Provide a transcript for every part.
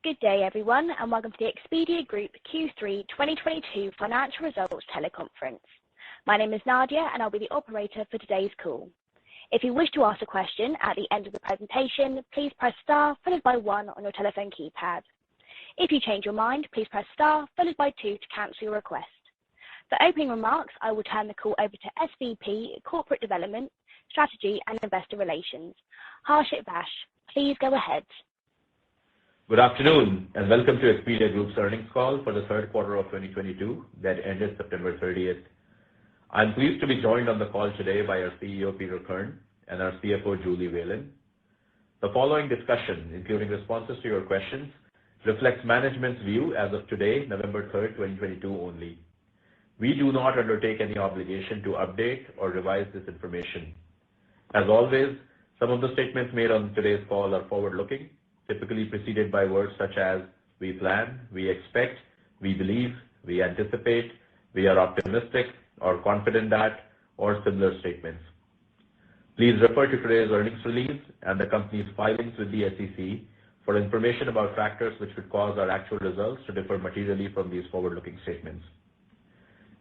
Good day, everyone, and welcome to the Expedia Group Q3 2022 financial results teleconference. My name is Nadia, and I'll be the operator for today's call. If you wish to ask a question at the end of the presentation, please press star followed by one on your telephone keypad. If you change your mind, please press star followed by two to cancel your request. For opening remarks, I will turn the call over to SVP, Corporate Development, Strategy, and Investor Relations, Harshit Vaish. Please go ahead. Good afternoon, and welcome to Expedia Group's earnings call for the third quarter of 2022 that ended September 30th. I'm pleased to be joined on the call today by our CEO, Peter Kern, and our CFO, Julie Whalen. The following discussion, including responses to your questions, reflects management's view as of today, November 3rd, 2022 only. We do not undertake any obligation to update or revise this information. As always, some of the statements made on today's call are forward-looking, typically preceded by words such as we plan, we expect, we believe, we anticipate, we are optimistic or confident that, or similar statements. Please refer to today's earnings release and the company's filings with the SEC for information about factors which could cause our actual results to differ materially from these forward-looking statements.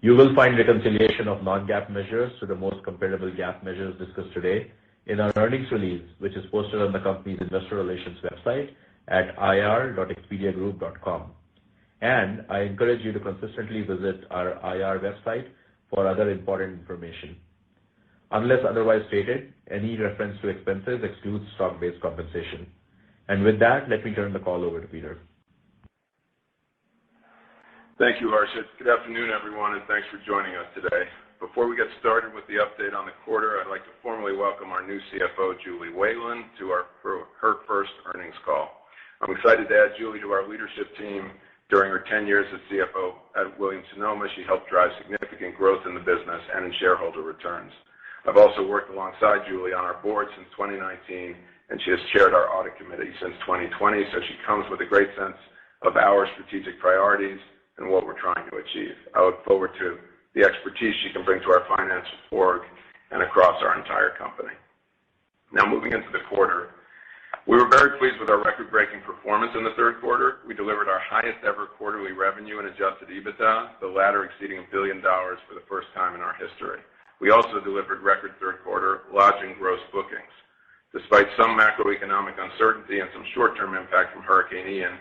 You will find reconciliation of non-GAAP measures to the most comparable GAAP measures discussed today in our earnings release, which is posted on the company's investor relations website at ir.expediagroup.com. And I encourage you to consistently visit our IR website for other important information. Unless otherwise stated, any reference to expenses excludes stock-based compensation. And with that, let me turn the call over to Peter. Thank you, Harshit. Good afternoon, everyone, and thanks for joining us today. Before we get started with the update on the quarter, I'd like to formally welcome our new CFO, Julie Whalen, to her first earnings call. I'm excited to add Julie to our leadership team. During her 10 years as CFO at Williams-Sonoma, she helped drive significant growth in the business and in shareholder returns. I've also worked alongside Julie on our board since 2019, and she has chaired our audit committee since 2020, so she comes with a great sense of our strategic priorities and what we're trying to achieve. I look forward to the expertise she can bring to our finance org and across our entire company. Now moving into the quarter, we were very pleased with our record-breaking performance in the third quarter. We delivered our highest ever quarterly revenue and adjusted EBITDA, the latter exceeding $1 billion for the first time in our history. We also delivered record third quarter lodging gross bookings. Despite some macroeconomic uncertainty and some short-term impact from Hurricane Ian,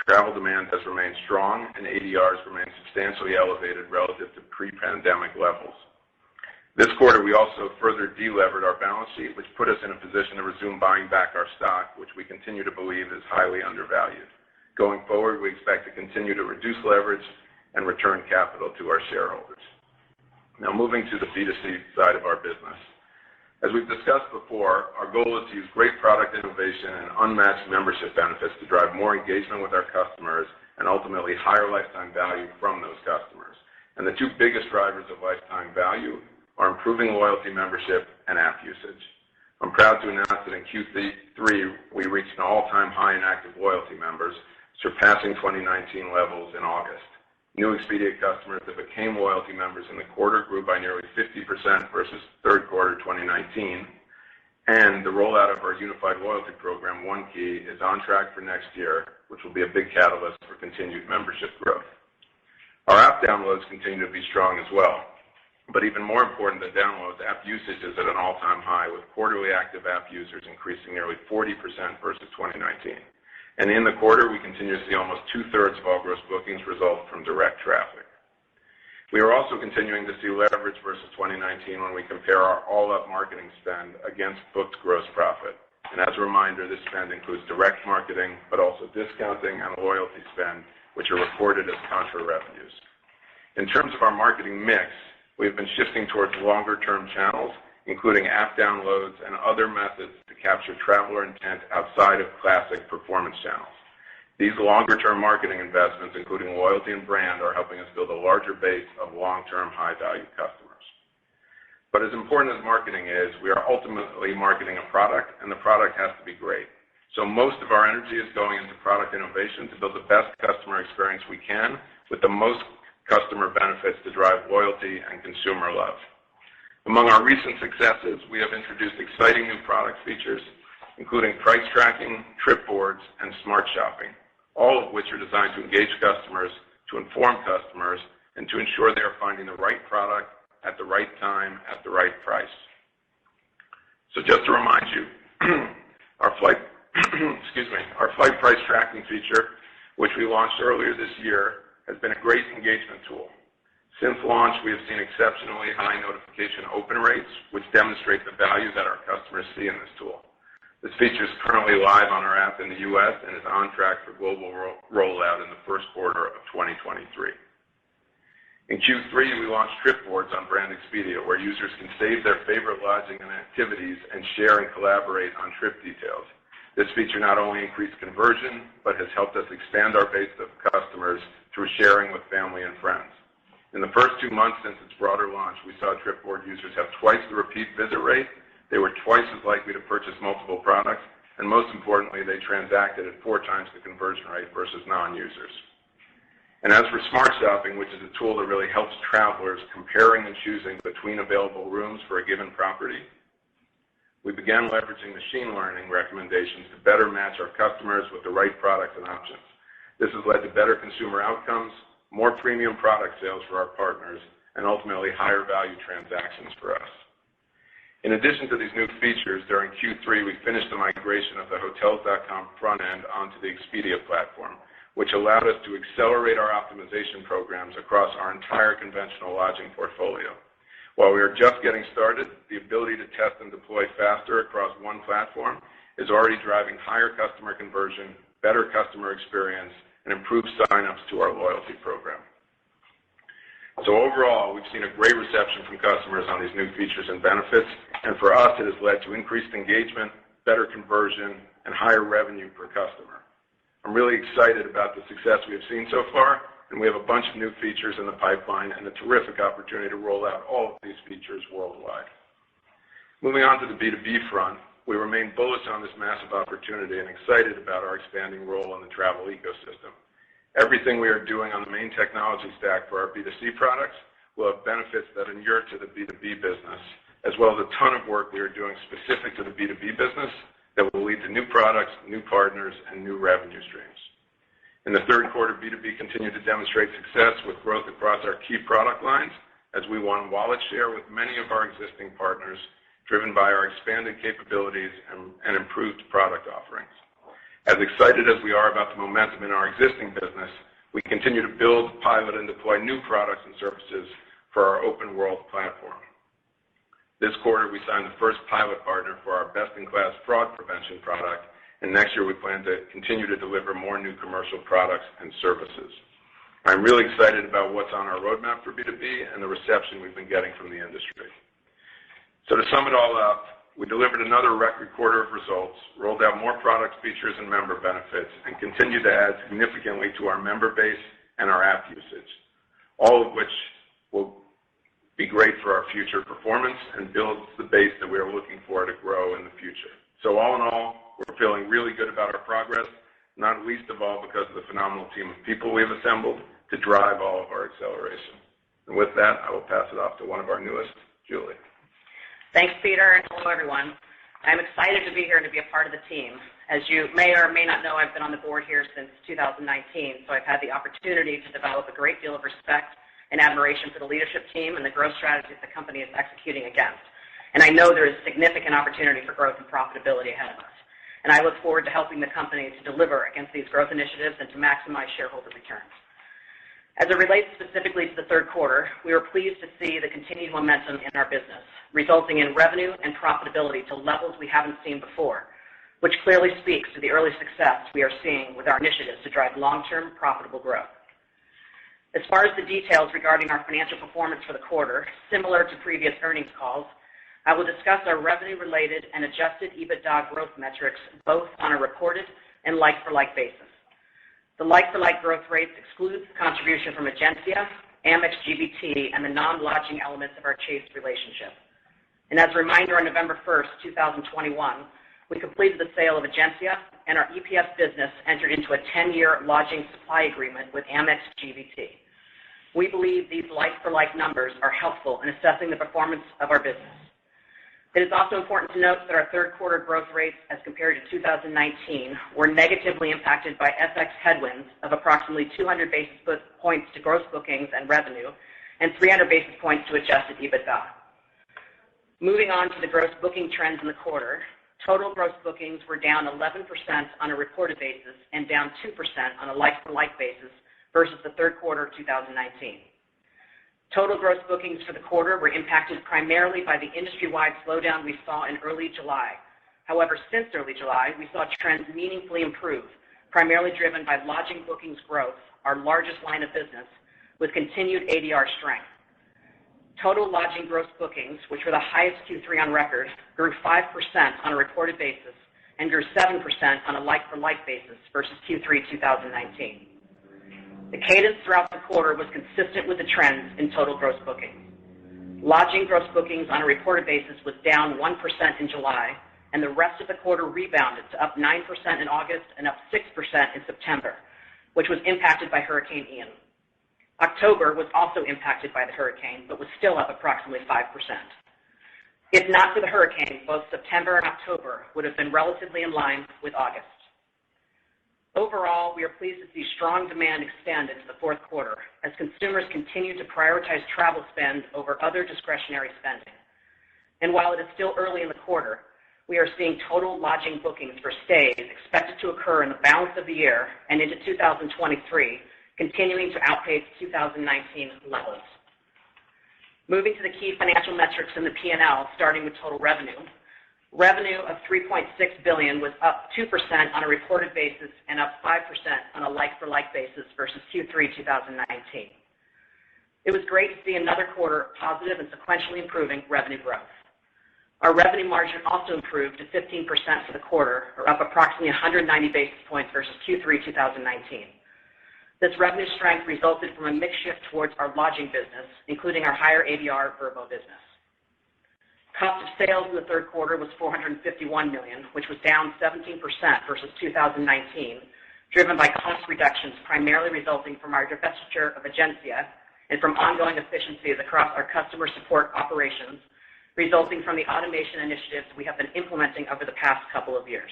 travel demand has remained strong and ADRs remain substantially elevated relative to pre-pandemic levels. This quarter, we also further delevered our balance sheet, which put us in a position to resume buying back our stock, which we continue to believe is highly undervalued. Going forward, we expect to continue to reduce leverage and return capital to our shareholders. Now moving to the B2C side of our business. As we've discussed before, our goal is to use great product innovation and unmatched membership benefits to drive more engagement with our customers and ultimately higher lifetime value from those customers. And the two biggest drivers of lifetime value are improving loyalty membership and app usage. I'm proud to announce that in Q3, we reached an all-time high in active loyalty members, surpassing 2019 levels in August. New Expedia customers that became loyalty members in the quarter grew by nearly 50% versus third quarter 2019, and the rollout of our unified loyalty program, One Key, is on track for next year, which will be a big catalyst for continued membership growth. Our app downloads continue to be strong as well, but even more important than downloads, app usage is at an all-time high, with quarterly active app users increasing nearly 40% versus 2019. And in the quarter, we continue to see almost 2/3 of all gross bookings result from direct traffic. We are also continuing to see leverage versus 2019 when we compare our all-up marketing spend against booked gross profit. And as a reminder, this spend includes direct marketing, but also discounting and loyalty spend, which are reported as contra revenues. In terms of our marketing mix, we have been shifting towards longer-term channels, including app downloads and other methods to capture traveler intent outside of classic performance channels. These longer-term marketing investments, including loyalty and brand, are helping us build a larger base of long-term high-value customers. But as important as marketing is, we are ultimately marketing a product, and the product has to be great. So most of our energy is going into product innovation to build the best customer experience we can with the most customer benefits to drive loyalty and consumer love. Among our recent successes, we have introduced exciting new product features, including price tracking, trip boards, and smart shopping. all of which are designed to engage customers, to inform customers, and to ensure they are finding the right product at the right time at the right price. So just to remind you, our flight price tracking feature, which we launched earlier this year, has been a great engagement tool. Since launch, we have seen exceptionally high notification open rates, which demonstrate the value that our customers see in this tool. This feature is currently live on our app in the U.S. and is on track for global rollout in the first quarter of 2023. In Q3, we launched trip boards on brand Expedia, where users can save their favorite lodging and activities and share and collaborate on trip details. This feature not only increased conversion, but has helped us expand our base of customers through sharing with family and friends. In the first 2 months since its broader launch, we saw Tripboard users have twice the repeat visit rate, they were twice as likely to purchase multiple products, and most importantly, they transacted at 4 times the conversion rate versus non-users. And as for Smart Shopping, which is a tool that really helps travelers comparing and choosing between available rooms for a given property, we began leveraging machine learning recommendations to better match our customers with the right products and options. This has led to better consumer outcomes, more premium product sales for our partners, and ultimately higher value transactions for us. In addition to these new features, during Q3, we finished the migration of the Hotels.com front end onto the Expedia platform, which allowed us to accelerate our optimization programs across our entire conventional lodging portfolio. While we are just getting started, the ability to test and deploy faster across one platform is already driving higher customer conversion, better customer experience, and improved sign-ups to our loyalty program. So overall, we've seen a great reception from customers on these new features and benefits, and for us, it has led to increased engagement, better conversion, and higher revenue per customer. I'm really excited about the success we have seen so far, and we have a bunch of new features in the pipeline and a terrific opportunity to roll out all of these features worldwide. Moving on to the B2B front, we remain bullish on this massive opportunity and excited about our expanding role in the travel ecosystem. Everything we are doing on the main technology stack for our B2C products will have benefits that inure to the B2B business, as well as a ton of work we are doing specific to the B2B business that will lead to new products, new partners, and new revenue streams. In the third quarter, B2B continued to demonstrate success with growth across our key product lines as we won wallet share with many of our existing partners, driven by our expanded capabilities and improved product offerings. As excited as we are about the momentum in our existing business, we continue to build, pilot, and deploy new products and services for our open world platform. This quarter, we signed the first pilot partner for our best-in-class fraud prevention product, and next year we plan to continue to deliver more new commercial products and services. I'm really excited about what's on our roadmap for B2B and the reception we've been getting from the industry. So to sum it all up, we delivered another record quarter of results, rolled out more products, features, and member benefits, and continue to add significantly to our member base and our app usage, all of which will be great for our future performance and builds the base that we are looking for to grow in the future. So all in all, we're feeling really good about our progress, not least of all because of the phenomenal team of people we've assembled to drive all of our acceleration. And with that, I will pass it off to one of our newest, Julie. Thanks, Peter, and hello, everyone. I'm excited to be here and to be a part of the team. As you may or may not know, I've been on the board here since 2019, so I've had the opportunity to develop a great deal of respect and admiration for the leadership team and the growth strategies the company is executing against. And I know there is significant opportunity for growth and profitability ahead of us. And I look forward to helping the company to deliver against these growth initiatives and to maximize shareholder returns. As it relates specifically to the third quarter, we were pleased to see the continued momentum in our business, resulting in revenue and profitability to levels we haven't seen before, which clearly speaks to the early success we are seeing with our initiatives to drive long-term profitable growth. As far as the details regarding our financial performance for the quarter, similar to previous earnings calls, I will discuss our revenue-related and adjusted EBITDA growth metrics both on a reported and like-for-like basis. The like-for-like growth rates excludes the contribution from Egencia, Amex GBT, and the non-lodging elements of our Chase relationship. And as a reminder, on November 1st, 2021, we completed the sale of Egencia, and our EPS business entered into a 10-year lodging supply agreement with Amex GBT. We believe these like-for-like numbers are helpful in assessing the performance of our business. It is also important to note that our third quarter growth rates as compared to 2019 were negatively impacted by FX headwinds of approximately 200 basis points to gross bookings and revenue and 300 basis points to adjusted EBITDA. Moving on to the gross booking trends in the quarter, total gross bookings were down 11% on a reported basis and down 2% on a like-for-like basis versus the third quarter of 2019. Total gross bookings for the quarter were impacted primarily by the industry-wide slowdown we saw in early July. However, since early July, we saw trends meaningfully improve, primarily driven by lodging bookings growth, our largest line of business, with continued ADR strength. Total lodging gross bookings, which were the highest Q3 on record, grew 5% on a reported basis and grew 7% on a like-for-like basis versus Q3 2019. The cadence throughout the quarter was consistent with the trends in total gross bookings. Lodging gross bookings on a reported basis was down 1% in July, and the rest of the quarter rebounded to up 9% in August and up 6% in September, which was impacted by Hurricane Ian. October was also impacted by the hurricane, but was still up approximately 5%. If not for the hurricane, both September and October would have been relatively in line with August. Overall, we are pleased to see strong demand extend into the fourth quarter as consumers continue to prioritize travel spend over other discretionary spending. And while it is still early in the quarter, we are seeing total lodging bookings for stays expected to occur in the balance of the year and into 2023, continuing to outpace 2019 levels. Moving to the key financial metrics in the P&L, starting with total revenue. Revenue of $3.6 billion was up 2% on a reported basis and up 5% on a like-for-like basis versus Q3 2019. It was great to see another quarter of positive and sequentially improving revenue growth. Our revenue margin also improved to 15% for the quarter, or up approximately 190 basis points versus Q3 2019. This revenue strength resulted from a mix shift towards our lodging business, including our higher ADR Vrbo business. Cost of sales in the third quarter was $451 million, which was down 17% versus 2019, driven by cost reductions primarily resulting from our divestiture of Agencia and from ongoing efficiencies across our customer support operations, resulting from the automation initiatives we have been implementing over the past couple of years.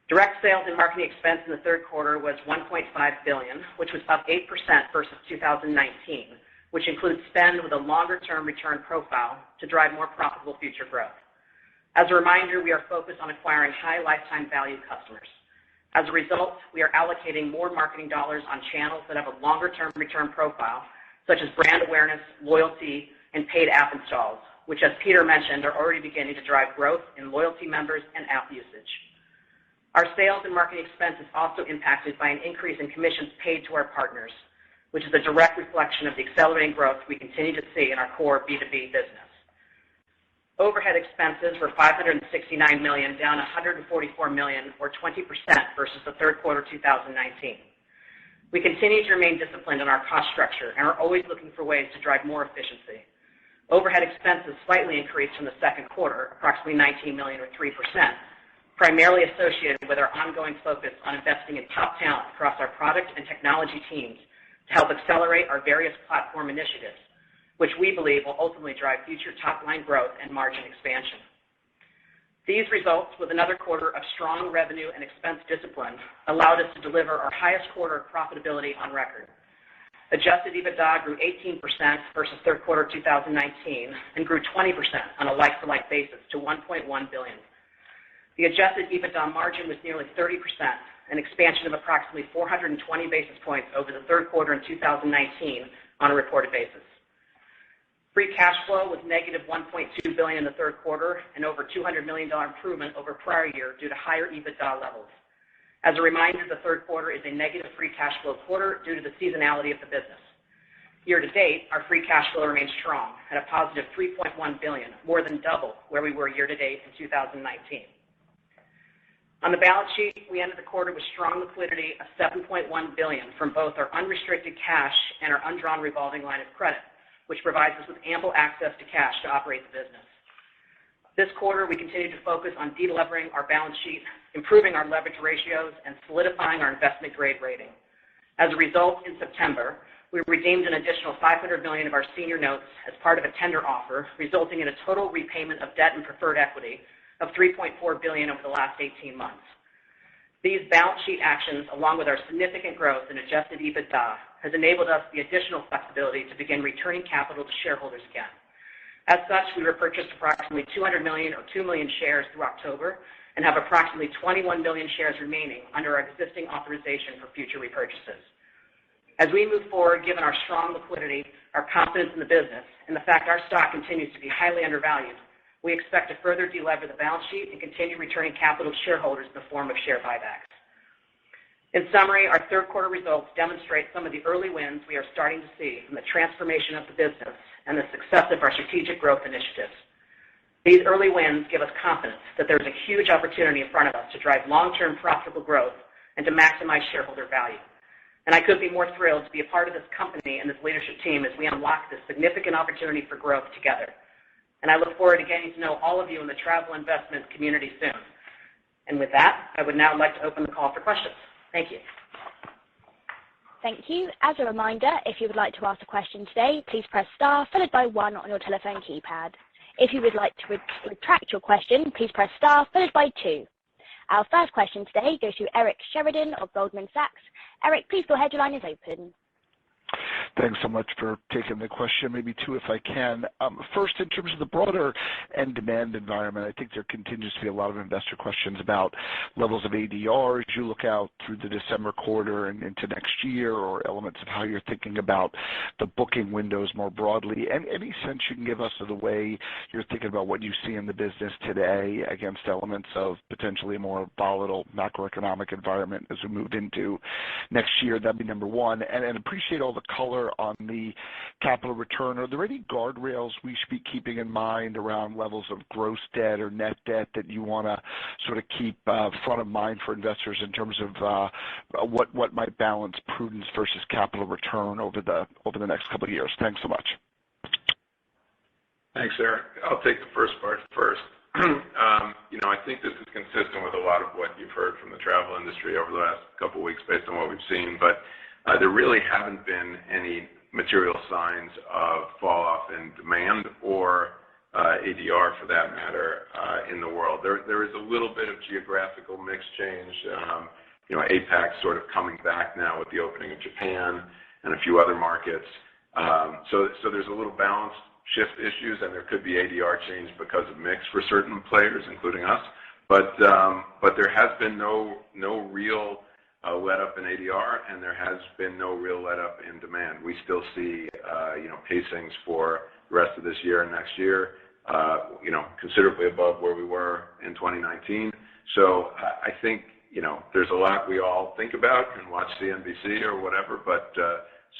Direct sales and marketing expense in the third quarter was $1.5 billion, which was up 8% versus 2019, which includes spend with a longer-term return profile to drive more profitable future growth. As a reminder, we are focused on acquiring high lifetime value customers. As a result, we are allocating more marketing dollars on channels that have a longer-term return profile, such as brand awareness, loyalty, and paid app installs, which, as Peter mentioned, are already beginning to drive growth in loyalty members and app usage. Our sales and marketing expense is also impacted by an increase in commissions paid to our partners, which is a direct reflection of the accelerating growth we continue to see in our core B2B business. Overhead expenses were $569 million, down $144 million, or 20% versus the third quarter 2019. We continue to remain disciplined in our cost structure and are always looking for ways to drive more efficiency. Overhead expenses slightly increased from the second quarter, approximately $19 million or 3%, primarily associated with our ongoing focus on investing in top talent across our product and technology teams to help accelerate our various platform initiatives, which we believe will ultimately drive future top-line growth and margin expansion. These results, with another quarter of strong revenue and expense discipline, allowed us to deliver our highest quarter of profitability on record. Adjusted EBITDA grew 18% versus third quarter 2019 and grew 20% on a like-for-like basis to $1.1 billion. The adjusted EBITDA margin was nearly 30%, an expansion of approximately 420 basis points over the third quarter in 2019 on a reported basis. Free cash flow was negative $1.2 billion in the third quarter, and over $200 million improvement over prior year due to higher EBITDA levels. As a reminder, the third quarter is a negative free cash flow quarter due to the seasonality of the business. Year to date, our free cash flow remains strong at a positive $3.1 billion, more than double where we were year to date in 2019. On the balance sheet, we ended the quarter with strong liquidity of $7.1 billion from both our unrestricted cash and our undrawn revolving line of credit, which provides us with ample access to cash to operate the business. This quarter, we continue to focus on de-levering our balance sheet, improving our leverage ratios, and solidifying our investment grade rating. As a result, in September, we redeemed an additional $500 million of our senior notes as part of a tender offer, resulting in a total repayment of debt and preferred equity of $3.4 billion over the last 18 months. These balance sheet actions, along with our significant growth in adjusted EBITDA, has enabled us the additional flexibility to begin returning capital to shareholders again. As such, we repurchased approximately 200 million or 2 million shares through October and have approximately 21 million shares remaining under our existing authorization for future repurchases. As we move forward, given our strong liquidity, our confidence in the business, and the fact our stock continues to be highly undervalued, we expect to further delever the balance sheet and continue returning capital to shareholders in the form of share buybacks. In summary, our third quarter results demonstrate some of the early wins we are starting to see from the transformation of the business and the success of our strategic growth initiatives. These early wins give us confidence that there is a huge opportunity in front of us to drive long-term profitable growth and to maximize shareholder value. And I couldn't be more thrilled to be a part of this company and this leadership team as we unlock this significant opportunity for growth together. And I look forward to getting to know all of you in the travel investment community soon. And with that, I would now like to open the call for questions. Thank you. Thank you. As a reminder, if you would like to ask a question today, please press star followed by 1 on your telephone keypad. If you would like to retract your question, please press star followed by 2. Our first question today goes to Eric Sheridan of Goldman Sachs. Eric, please go ahead. Your line is open. Thanks so much for taking the question. Maybe two if I can. First, in terms of the broader end demand environment, I think there continues to be a lot of investor questions about levels of ADR as you look out through the December quarter and into next year, or elements of how you're thinking about the booking windows more broadly. Any sense you can give us of the way you're thinking about what you see in the business today against elements of potentially a more volatile macroeconomic environment as we move into next year? That'd be number one. And appreciate all the color on the capital return. Are there any guardrails we should be keeping in mind around levels of gross debt or net debt that you want to sort of keep front of mind for investors in terms of what might balance prudence versus capital return over the next couple of years? Thanks so much. Thanks, Eric. I'll take the first part first. I think this is consistent with a lot of what you've heard from the travel industry over the last couple of weeks based on what we've seen, but there really haven't been any material signs of fall off in demand or ADR for that matter in the world. There is a little bit of geographical mix change. APAC sort of coming back now with the opening of Japan and a few other markets. So there's a little balance shift issues, and there could be ADR change because of mix for certain players, including us. But there has been no real let up in ADR, and there has been no real let up in demand. We still see pacings for the rest of this year and next year, considerably above where we were in 2019. So I think there's a lot we all think about and watch CNBC or whatever, but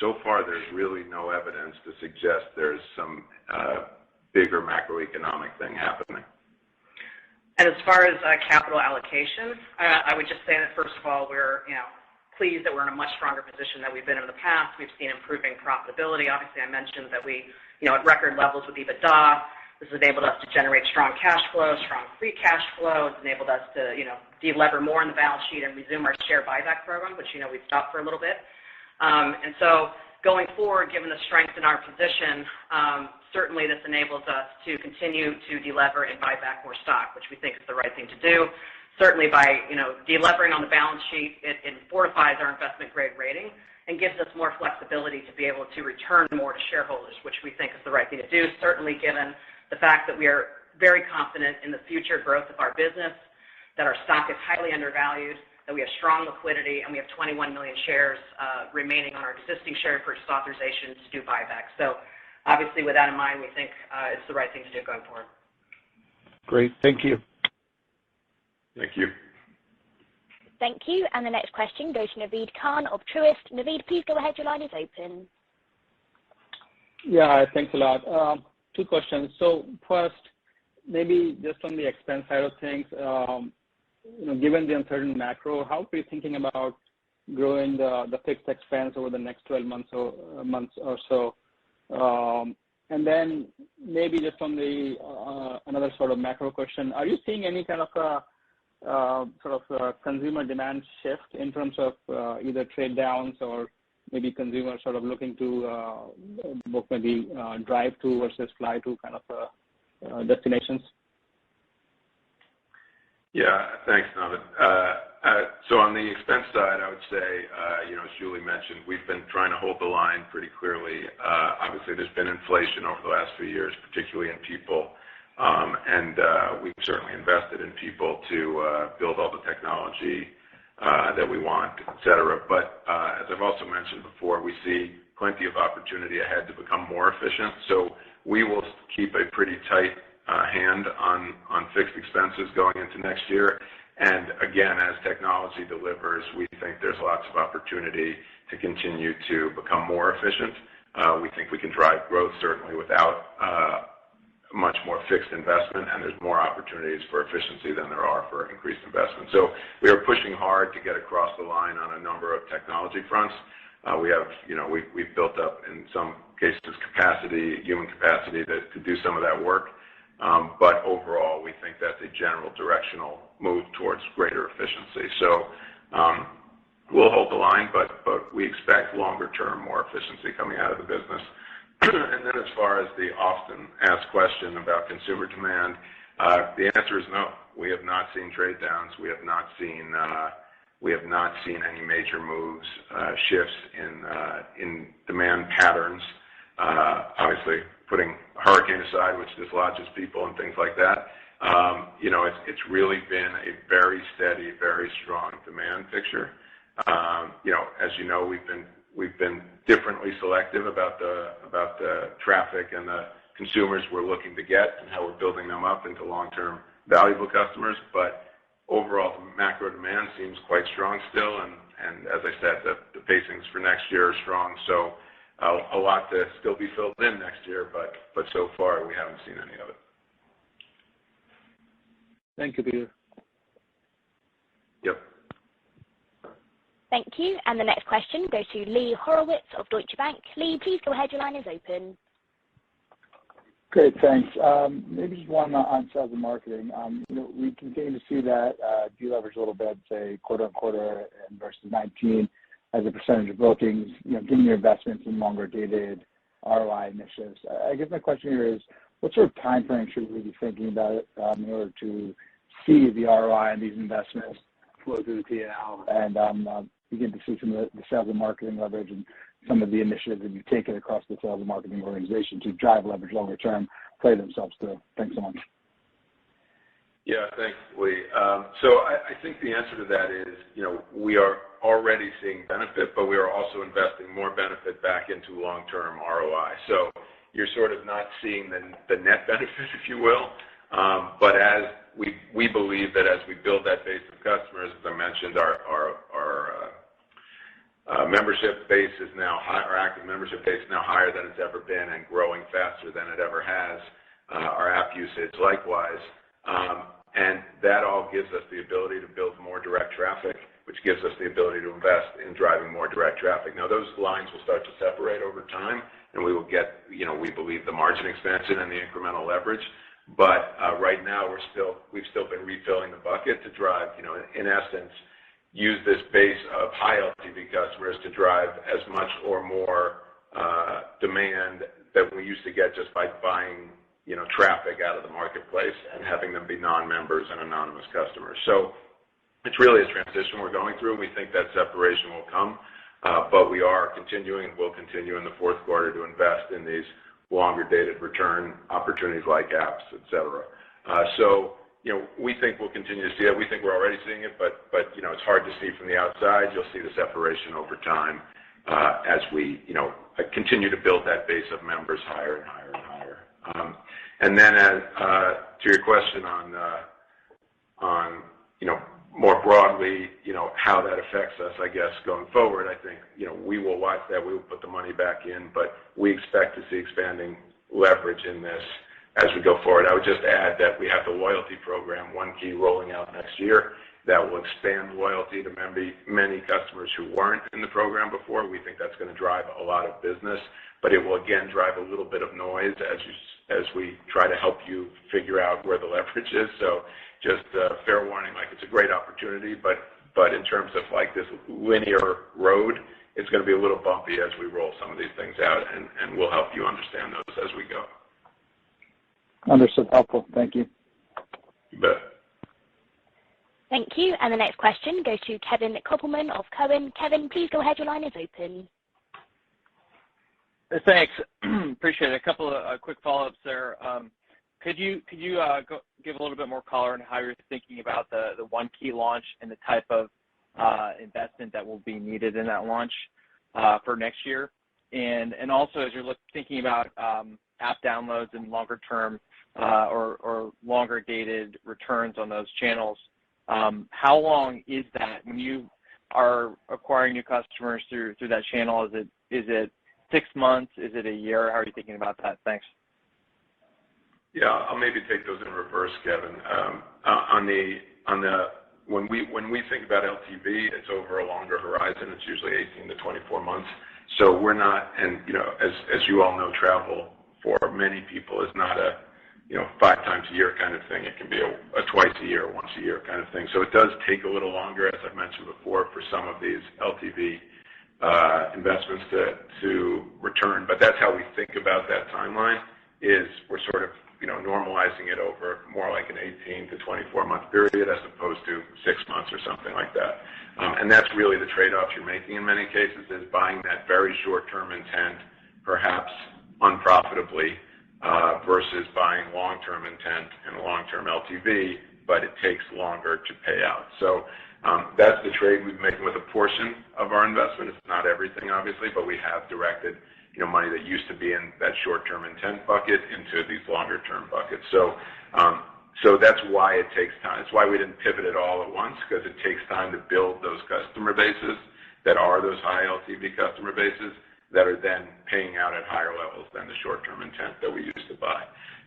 so far there's really no evidence to suggest there's some bigger macroeconomic thing happening. And as far as capital allocation, I would just say that, first of all, we're pleased that we're in a much stronger position than we've been in the past. We've seen improving profitability. Obviously, I mentioned that we, at record levels with EBITDA. This has enabled us to generate strong cash flow, strong free cash flow. It's enabled us to, delever more in the balance sheet and resume our share buyback program, which, we've stopped for a little bit. And so going forward, given the strength in our position, certainly this enables us to continue to delever and buy back more stock, which we think is the right thing to do. Certainly by, delevering on the balance sheet, it fortifies our investment grade rating and gives us more flexibility to be able to return more to shareholders, which we think is the right thing to do, certainly given the fact that we are very confident in the future growth of our business, that our stock is highly undervalued, that we have strong liquidity, and we have 21 million shares remaining on our existing share purchase authorization to do buybacks. So obviously with that in mind, we think it's the right thing to do going forward. Great. Thank you. Thank you. Thank you. And the next question goes to Naved Khan of Truist. Naved, please go ahead. Your line is open. Yeah, thanks a lot. Two questions. So first, maybe just on the expense side of things, given the uncertain macro, how are you thinking about growing the fixed expense over the next 12 months or so? And then maybe just on the another sort of macro question, are you seeing any kind of consumer demand shift in terms of either trade downs or maybe consumers sort of looking to book maybe drive to versus fly to kind of destinations? Yeah. Thanks, Navid. So on the expense side, I would say, as Julie mentioned, we've been trying to hold the line pretty clearly. Obviously, there's been inflation over the last few years, particularly in people, and we've certainly invested in people to build all the technology that we want, et cetera. But as I've also mentioned before, we see plenty of opportunity ahead to become more efficient. So we will keep a pretty tight hand on fixed expenses going into next year. And again, as technology delivers, we think there's lots of opportunity to continue to become more efficient. We think we can drive growth certainly without much more fixed investment, and there's more opportunities for efficiency than there are for increased investment. So we are pushing hard to get across the line on a number of technology fronts. We've built up in some cases human capacity to do some of that work. But overall, we think that's a general directional move towards greater efficiency. So we'll hold the line, but we expect longer term more efficiency coming out of the business. And then as far as the often asked question about consumer demand, the answer is no. We have not seen trade downs. We have not seen any major moves, shifts in demand patterns. Obviously, putting hurricane aside, which dislodges people and things like that, it's really been a very steady, very strong demand picture. As you know, we've been differently selective about the traffic and the consumers we're looking to get and how we're building them up into long-term valuable customers. But overall, the macro demand seems quite strong still, and as I said, the pacings for next year are strong. So a lot to still be filled in next year, but so far we haven't seen any of it. Thank you, Peter. Yep. Thank you. And the next question goes to Lee Horowitz of Deutsche Bank. Lee, please go ahead. Your line is open. Great, thanks. Maybe just one on sales and marketing. We continue to see that deleverage a little bit, say quarter-on-quarter and versus 19 as a percentage of bookings. Given your investments in longer dated ROI initiatives, I guess my question here is, what sort of time frame should we be thinking about in order to see the ROI on these investments flow through the P&L and begin to see some of the sales and marketing leverage and some of the initiatives that you've taken across the sales and marketing organization to drive leverage longer term play themselves through? Thanks so much. Yeah, thanks, Lee. So I think the answer to that is, we are already seeing benefit, but we are also investing more benefit back into long-term ROI. So you're sort of not seeing the net benefit, if you will. But as we believe that as we build that base of customers, as I mentioned, our membership base is now high, our active membership base is now higher than it's ever been and growing faster than it ever has. Our app usage likewise. And that all gives us the ability to build more direct traffic, which gives us the ability to invest in driving more direct traffic. Now, those lines will start to separate over time, and we will get, we believe, the margin expansion and the incremental leverage. But right now, we've still been refilling the bucket to drive, in essence, use this base of high LTV customers to drive as much or more demand that we used to get just by buying, traffic out of the marketplace and having them be non-members and anonymous customers. So it's really a transition we're going through. We think that separation will come, but we are continuing and will continue in the fourth quarter to invest in these longer dated return opportunities like apps, et cetera. So, we think we'll continue to see it. We think we're already seeing it, but it's hard to see from the outside. You'll see the separation over time as we, continue to build that base of members higher and higher and higher. And then to your question on more broadly, how that affects us, I guess, going forward, I think, we will watch that. We will put the money back in, but we expect to see expanding leverage in this as we go forward. I would just add that we have the loyalty program, One Key, rolling out next year that will expand loyalty to many customers who weren't in the program before. We think that's going to drive a lot of business, but it will again drive a little bit of noise as we try to help you figure out where the leverage is. So just fair warning, it's a great opportunity, but in terms of this linear road, it's going to be a little bumpy as we roll some of these things out, and we'll help you understand those as we go. Understood. Helpful. Thank you. You bet. Thank you. And the next question goes to Kevin Koppelman of Cowen. Kevin, please go ahead. Your line is open. Thanks. Appreciate it. A couple of quick follow-ups there. Could you give a little bit more color on how you're thinking about the One Key launch and the type of investment that will be needed in that launch for next year? And also, as you're thinking about app downloads and longer term or longer dated returns on those channels, how long is that when you are acquiring new customers through that channel? Is it 6 months? Is it a year? How are you thinking about that? Thanks. Yeah, I'll maybe take those in reverse, Kevin. When we think about LTV, it's over a longer horizon. It's usually 18 to 24 months. So we're not, and as you all know, travel for many people is not a 5 times a year kind of thing. It can be a twice a year, once a year kind of thing. So it does take a little longer, as I've mentioned before, for some of these LTV investments to return. But that's how we think about that timeline. Is we're sort of normalizing it over more like an 18 to 24 month period as opposed to 6 months or something like that. And that's really the trade-off you're making in many cases, is buying that very short-term intent, perhaps unprofitably, versus buying long-term intent and long-term LTV, but it takes longer to pay out. So that's the trade we've been making with a portion of our investment. It's not everything, obviously, but we have directed money that used to be in that short-term intent bucket into these longer-term buckets. So that's why it takes time. It's why we didn't pivot it all at once, because it takes time to build those customer bases that are those high LTV customer bases that are then paying out at higher levels than the short-term intent that we used to buy.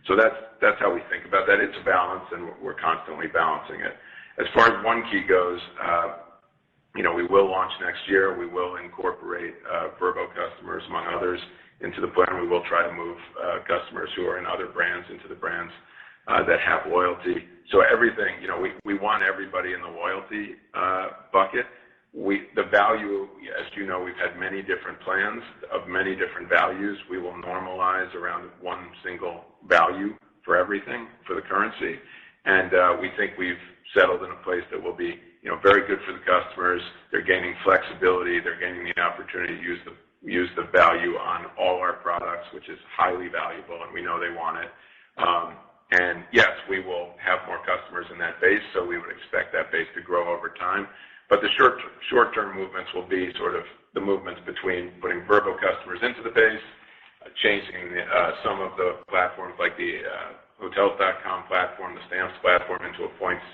So that's how we think about that. It's a balance, and we're constantly balancing it. As far as One Key goes, we will launch next year. We will incorporate Vrbo customers, among others, into the plan. We will try to move customers who are in other brands into the brands that have loyalty. So everything, we want everybody in the loyalty bucket. The value, as you know, we've had many different plans of many different values. We will normalize around one single value for everything, for the currency. And we think we've settled in a place that will be very good for the customers. They're gaining flexibility. They're gaining the opportunity to use the value on all our products, which is highly valuable, and we know they want it. And yes, we will have more customers in that base, so we would expect that base to grow over time. But the short-term movements will be sort of the movements between putting Vrbo customers into the base, changing some of the platforms like the Hotels.com platform, the Stamps platform, into a points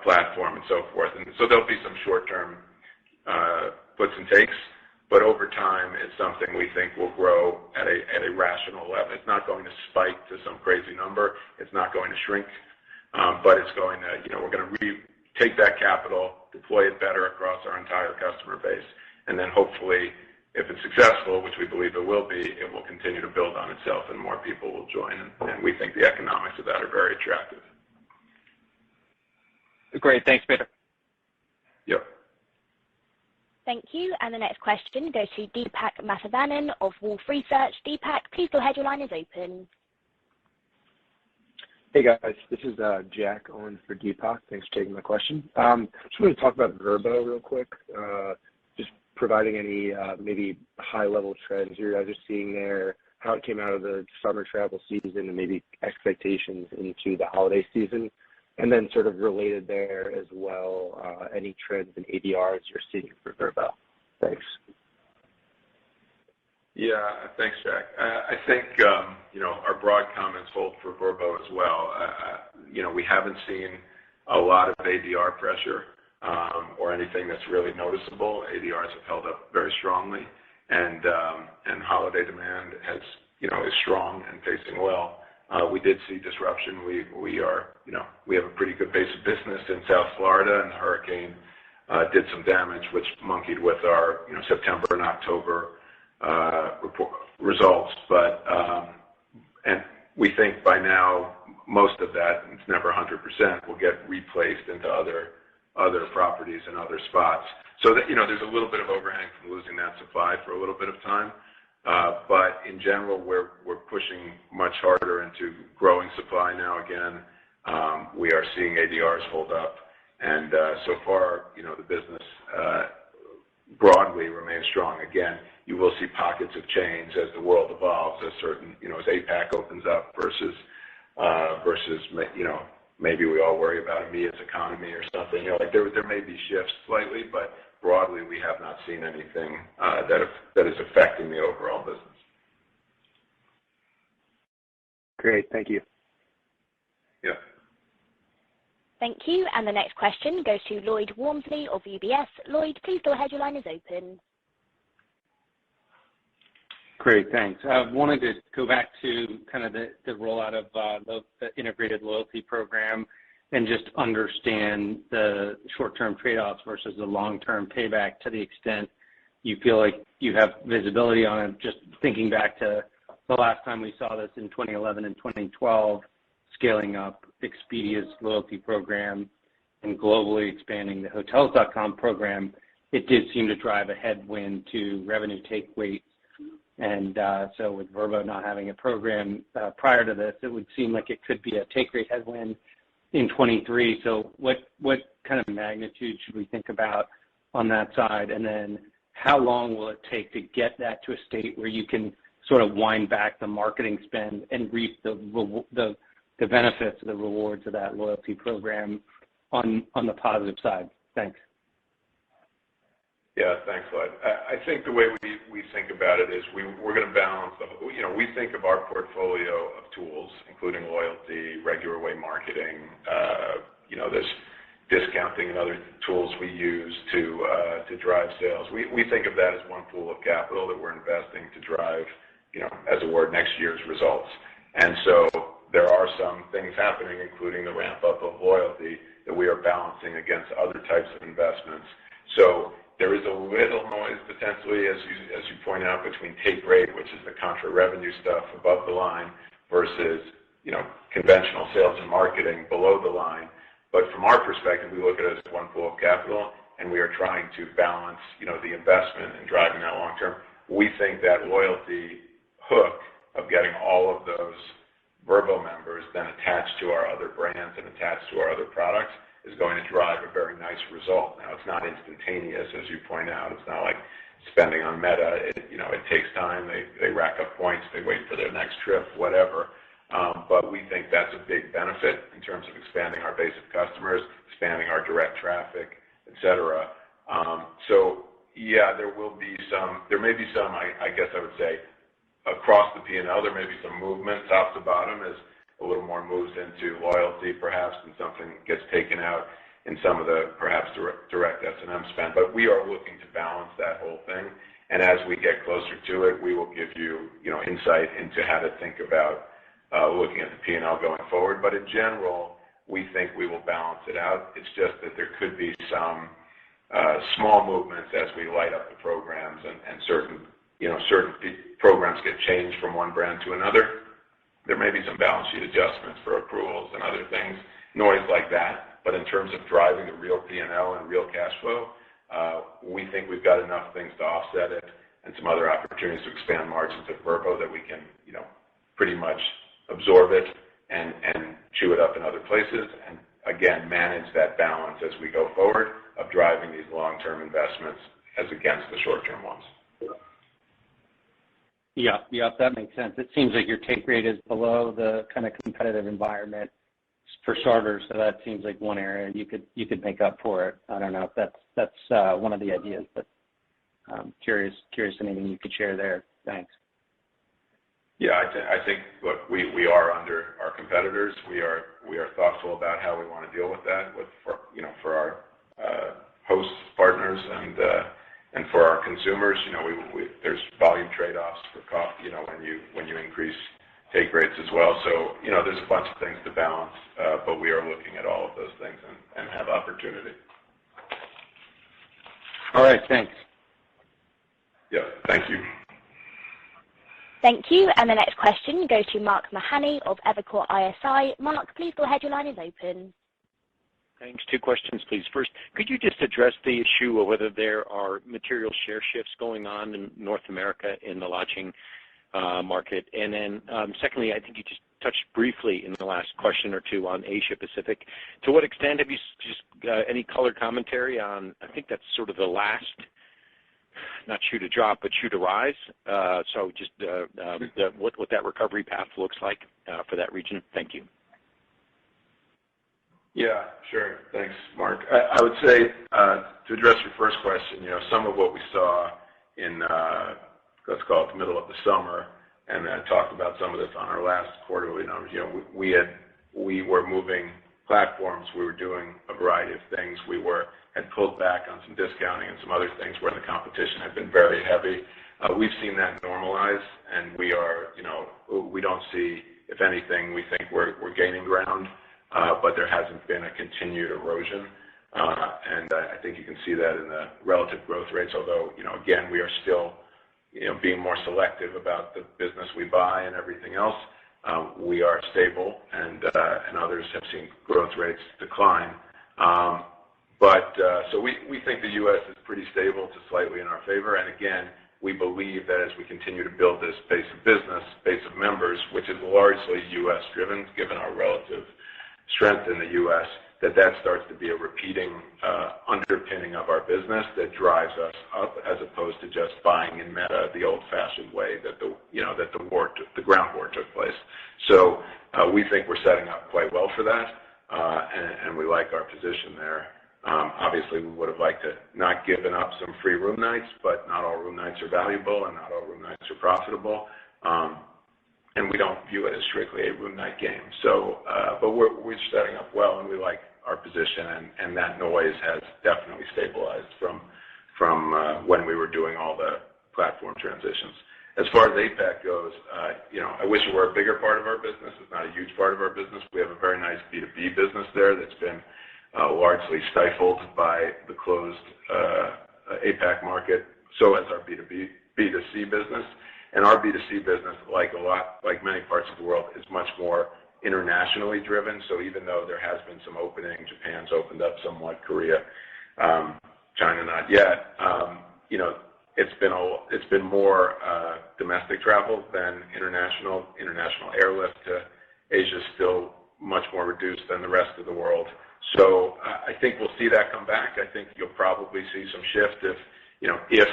platform, and so forth. And so there'll be some short-term puts and takes, but over time, it's something we think will grow at a rational level. It's not going to spike to some crazy number. It's not going to shrink, but it's going to, we're going to take that capital, deploy it better across our entire customer base, and then hopefully, if it's successful, which we believe it will be, it will continue to build on itself and more people will join. And we think the economics of that are very attractive. Great. Thanks, Peter. Yep. Thank you. And the next question goes to Deepak Mathivanan of Wolfe Research. Deepak, please go ahead. Your line is open. Hey, guys. This is Jack Owen for Deepak. Thanks for taking my question. Just wanted to talk about Vrbo real quick. Just providing any maybe high-level trends you guys are seeing there, how it came out of the summer travel season, and maybe expectations into the holiday season. And then sort of related there as well, any trends in ADRs you're seeing for Vrbo. Thanks. Yeah, thanks, Jack. I think, our broad comments hold for Vrbo as well. We haven't seen a lot of ADR pressure or anything that's really noticeable. ADRs have held up very strongly, and holiday demand is strong and pacing well. We did see disruption. We have a pretty good base of business in South Florida, and the hurricane did some damage, which monkeyed with our September and October results. But and we think by now most of that, it's never 100%, will get replaced into other other properties in other spots. So that, there's a little bit of overhang from losing that supply for a little bit of time. But in general, we're pushing much harder into growing supply now again. We are seeing ADRs hold up, and so far, the business broadly remains strong. Again, you will see pockets of change as the world evolves, as certain, as APAC opens up versus maybe we all worry about EMEA's economy or something. There may be shifts slightly, but broadly we have not seen anything that is affecting the overall business. Great, thank you. Yeah. Thank you. And the next question goes to Lloyd Walmsley of UBS. Lloyd, please go ahead. Your line is open. Great, thanks. I wanted to go back to kind of the rollout of the integrated loyalty program and just understand the short-term trade-offs versus the long-term payback to the extent you feel like you have visibility on it. Just thinking back to the last time we saw this in 2011 and 2012, scaling up Expedia's loyalty program and globally expanding the Hotels.com program, it did seem to drive a headwind to revenue take rate. And so with Vrbo not having a program prior to this, it would seem like it could be a take rate headwind in 23. So what kind of magnitude should we think about on that side? And then how long will it take to get that to a state where you can sort of wind back the marketing spend and reap the benefits, the rewards of that loyalty program on the positive side? Thanks. Yeah, thanks, Lloyd. I think the way we think about it is we're going to balance we think of our portfolio of tools, including loyalty, regular way marketing, there's discounting and other tools we use to drive sales. We think of that as one pool of capital that we're investing to drive, as it were, next year's results. And so there are some things happening, including the ramp up of loyalty, that we are balancing against other types of investments. So there is a little noise potentially, as you point out, between take rate, which is the contra revenue stuff above the line, versus conventional sales and marketing below the line. But from our perspective, we look at it as one pool of capital, and we are trying to balance the investment and driving that long term. We think that loyalty hook of getting all of those Vrbo members then attached to our other brands and attached to our other products is going to drive a very nice result. Now, it's not instantaneous, as you point out. It's not like spending on Meta. It takes time. They rack up points. They wait for their next trip, whatever. But we think that's a big benefit in terms of expanding our base of customers, expanding our direct traffic, et cetera. So, yeah, there may be some, I guess I would say, across the P&L, there may be some movement top to bottom as a little more moves into loyalty perhaps and something gets taken out in some of the perhaps direct S&M spend. But we are looking to balance that whole thing. And as we get closer to it, we will give you, insight into how to think about looking at the P&L going forward. But in general, we think we will balance it out. It's just that there could be some small movements as we light up the programs and certain programs get changed from one brand to another. There may be some balance sheet adjustments for accruals and other things, noise like that. But in terms of driving the real P&L and real cash flow, we think we've got enough things to offset it and some other opportunities to expand margins at Vrbo that we can, pretty much absorb it and chew it up in other places. And again, manage that balance as we go forward of driving these long-term investments as against the short-term ones. Yeah, that makes sense. It seems like your take rate is below the kind of competitive environment for starters, so that seems like one area you could make up for it. I don't know if that's one of the ideas, but curious anything you could share there. Thanks. Yeah, I think look, we are under our competitors. We are thoughtful about how we want to deal with that for our host partners and for our consumers. There's volume trade-offs for cost, when you increase take rates as well. So, there's a bunch of things to balance, but we are looking at all of those things and have opportunity. All right, thanks. Yeah, thank you. Thank you. And the next question goes to Mark Mahaney of Evercore ISI. Mark, please go ahead. Your line is open. Thanks. Two questions, please. First, could you just address the issue of whether there are material share shifts going on in North America in the lodging market? And then, secondly, I think you just touched briefly in the last question or two on Asia Pacific. To what extent have you just any color commentary on, I think that's sort of the last, not shoe to drop, but shoe to rise. So just what that recovery path looks like for that region. Thank you. Yeah, sure. Thanks, Mark. I would say to address your first question, some of what we saw in let's call it the middle of the summer, and I talked about some of this on our last quarterly numbers. We were moving platforms. We were doing a variety of things. We had pulled back on some discounting and some other things where the competition had been very heavy. We've seen that normalize, and we don't see, if anything, we think we're gaining ground, but there hasn't been a continued erosion. And I think you can see that in the relative growth rates, although, again, we are still being more selective about the business we buy and everything else. We are stable, and others have seen growth rates decline. So we think the U.S. is pretty stable to slightly in our favor. And again, we believe that as we continue to build this base of business, base of members, which is largely U.S. driven, given our relative strength in the U.S., that starts to be a repeating underpinning of our business that drives us up, as opposed to just buying in meta the old-fashioned way that the ground war took place. So we think we're setting up quite well for that, and we like our position there. Obviously, we would have liked to not given up some free room nights, but not all room nights are valuable and not all room nights are profitable. And we don't view it as strictly a room night game. So, but we're setting up well, and we like our position, and that noise has definitely stabilized from when we were doing all the platform transitions. As far as APAC goes, I wish it were a bigger part of our business. It's not a huge part of our business. We have a very nice B2B business there that's been largely stifled by the closed APAC market. So has our B2C business. And our B2C business, like many parts of the world, is much more internationally driven. So even though there has been some opening, Japan's opened up somewhat, Korea, China not yet, it's been more domestic travel than international. International airlift to Asia is still much more reduced than the rest of the world. So I think we'll see that come back. I think you'll probably see some shift if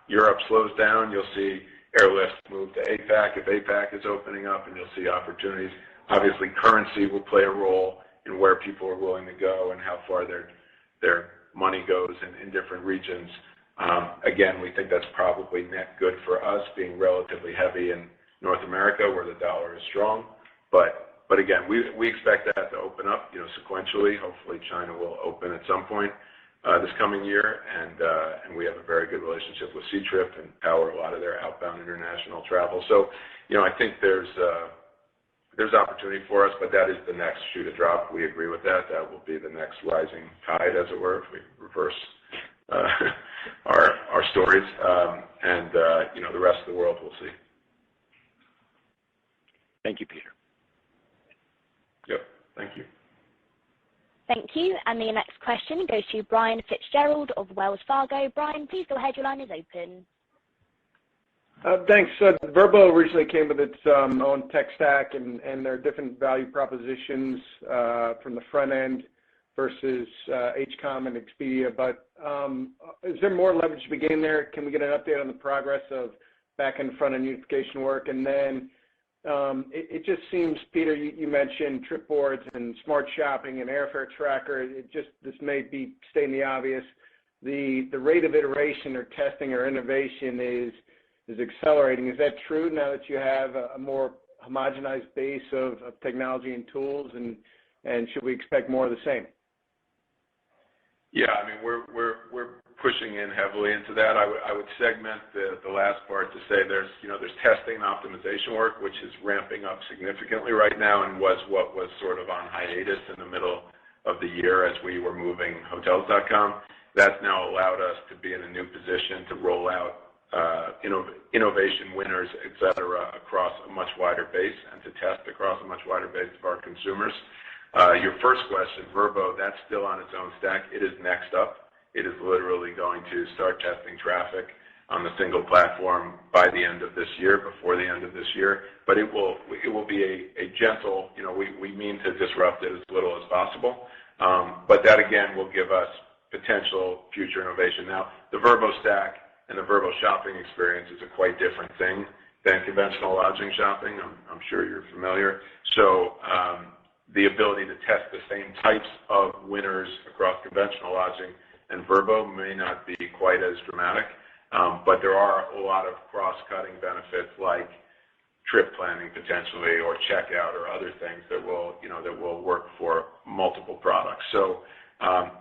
Europe slows down, you'll see airlift move to APAC if APAC is opening up, and you'll see opportunities. Obviously, currency will play a role in where people are willing to go and how far their money goes in different regions. Again, we think that's probably net good for us, being relatively heavy in North America where the dollar is strong. But again, we expect that to open up, sequentially. Hopefully, China will open at some point this coming year, and we have a very good relationship with Ctrip and power a lot of their outbound international travel. So, I think there's opportunity for us, but that is the next shoe to drop. We agree with that. That will be the next rising tide, as it were, if we reverse our stories. And the rest of the world we'll see. Thank you, Peter. Yep. Thank you. Thank you. And the next question goes to Brian Fitzgerald of Wells Fargo. Brian, please go ahead. Your line is open. Thanks. Vrbo originally came with its own tech stack, and there are different value propositions from the front end versus HCOM and Expedia. But is there more leverage to be gained there? Can we get an update on the progress of back-end front-end unification work? And then it just seems, Peter, you mentioned trip boards and smart shopping and airfare tracker. This may be stating the obvious. The rate of iteration or testing or innovation is accelerating. Is that true now that you have a more homogenized base of technology and tools, and should we expect more of the same? Yeah, I mean, we're pushing in heavily into that. I would segment the last part to say there's testing and optimization work, which is ramping up significantly right now, and was what was sort of on hiatus in the middle of the year as we were moving Hotels.com. That's now allowed us to be in a new position to roll out innovation winners, et cetera, across a much wider base, and to test across a much wider base of our consumers. Your first question, Vrbo, that's still on its own stack. It is next up. It is literally going to start testing traffic on the single platform by the end of this year, before the end of this year. But it will be a gentle, we mean to disrupt it as little as possible. But that again will give us potential future innovation. Now, the Vrbo stack and the Vrbo shopping experience is a quite different thing than conventional lodging shopping. I'm sure you're familiar. So the ability to test the same types of winners across conventional lodging and Vrbo may not be quite as dramatic, but there are a lot of cross-cutting benefits like trip planning potentially, or checkout, or other things that will work for multiple products. So